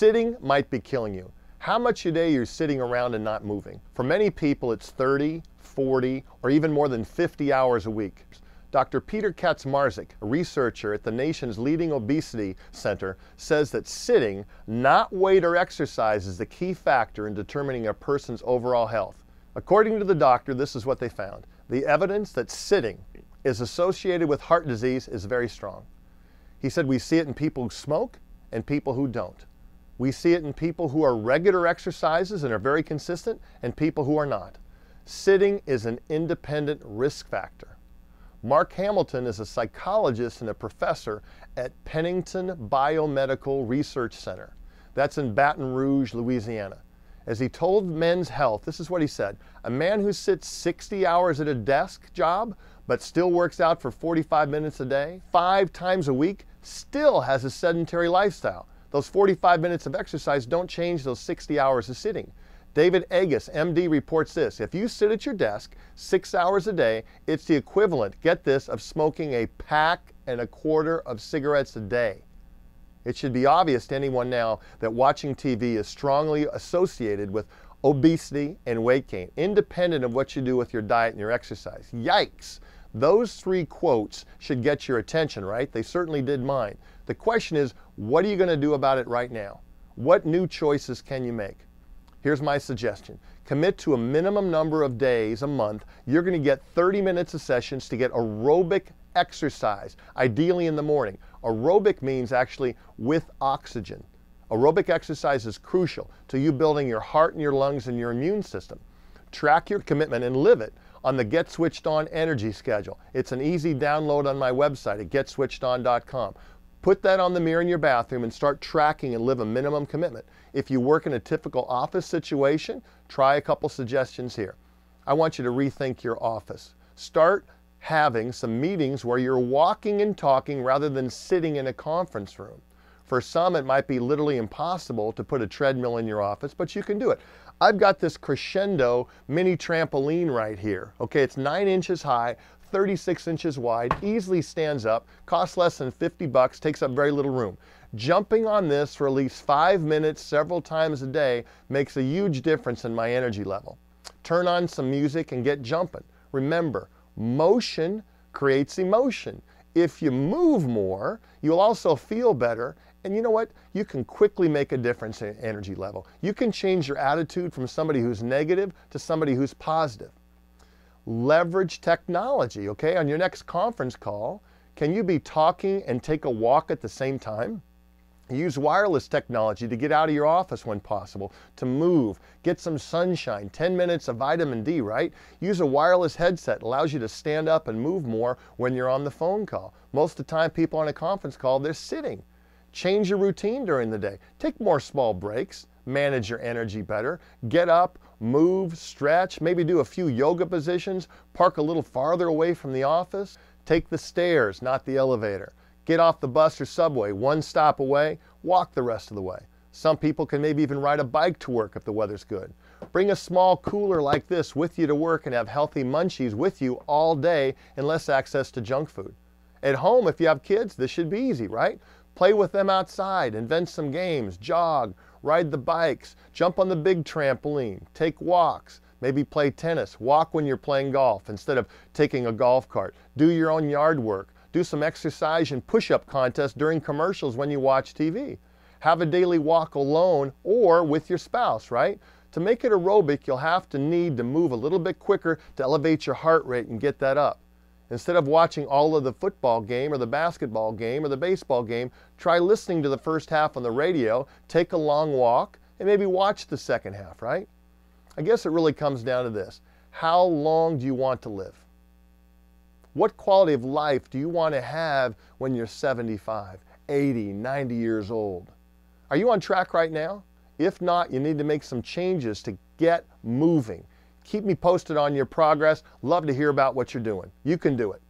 Sitting might be killing you. How much a day you're sitting around and not moving? For many people, it's 30, 40, or even more than 50 hours a week. Dr. Peter Kaczmarzyk, a researcher at the nation's leading obesity center, says that sitting, not weight or exercise, is the key factor in determining a person's overall health. According to the doctor, this is what they found. The evidence that sitting is associated with heart disease is very strong. He said we see it in people who smoke and people who don't. We see it in people who are regular exercisers and are very consistent and people who are not. Sitting is an independent risk factor. Mark Hamilton is a psychologist and a professor at Pennington Biomedical Research Center. That's in Baton Rouge, Louisiana. As he told Men's Health, this is what he said: a man who sits 60 hours at a desk job but still works out for 45 minutes a day, 5 times a week, still has a sedentary lifestyle. Those 45 minutes of exercise don't change those 60 hours of sitting. David Agus, MD, reports this: if you sit at your desk 6 hours a day, it's the equivalent, get this, of smoking a pack and a quarter of cigarettes a day. It should be obvious to anyone now that watching TV is strongly associated with obesity and weight gain, independent of what you do with your diet and your exercise. Yikes! Those 3 quotes should get your attention, right? They certainly did mine. The question is, what are you going to do about it right now? What new choices can you make? Here's my suggestion. Commit to a minimum number of days a month. You're going to get 30 minutes of sessions to get aerobic exercise, ideally in the morning. Aerobic means actually with oxygen. Aerobic exercise is crucial to you building your heart and your lungs and your immune system. Track your commitment and live it on the Get Switched On energy schedule. It's an easy download on my website at getswitchedon.com. Put that on the mirror in your bathroom and start tracking and live a minimum commitment. If you work in a typical office situation, try a couple suggestions here. I want you to rethink your office. Start having some meetings where you're walking and talking rather than sitting in a conference room. For some, it might be literally impossible to put a treadmill in your office, but you can do it. I've got this Crescendo mini trampoline right here. Okay, it's 9 inches high, 36 inches wide, easily stands up, costs less than 50 bucks, takes up very little room. Jumping on this for at least 5 minutes several times a day makes a huge difference in my energy level. Turn on some music and get jumping. Remember, motion creates emotion. If you move more, you'll also feel better. And you know what? You can quickly make a difference in energy level. You can change your attitude from somebody who's negative to somebody who's positive. Leverage technology, okay? On your next conference call, can you be talking and take a walk at the same time? Use wireless technology to get out of your office when possible, to move, get some sunshine, 10 minutes of vitamin D, right? Use a wireless headset, allows you to stand up and move more when you're on the phone call. Most of the time people on a conference call, they're sitting. Change your routine during the day. Take more small breaks, manage your energy better, get up, move, stretch, maybe do a few yoga positions, park a little farther away from the office, take the stairs, not the elevator. Get off the bus or subway, 1 stop away, walk the rest of the way. Some people can maybe even ride a bike to work if the weather's good. Bring a small cooler like this with you to work and have healthy munchies with you all day and less access to junk food. At home, if you have kids, this should be easy, right? Play with them outside, invent some games, jog, ride the bikes, jump on the big trampoline, take walks, maybe play tennis, walk when you're playing golf instead of taking a golf cart, do your own yard work, do some exercise and push-up contests during commercials when you watch TV. Have a daily walk alone or with your spouse, right? To make it aerobic, you'll need to move a little bit quicker to elevate your heart rate and get that up. Instead of watching all of the football game or the basketball game or the baseball game, try listening to the first half on the radio, take a long walk, and maybe watch the second half, right? I guess it really comes down to this. How long do you want to live? What quality of life do you want to have when you're 75, 80, 90 years old? Are you on track right now? If not, you need to make some changes to get moving. Keep me posted on your progress. Love to hear about what you're doing. You can do it.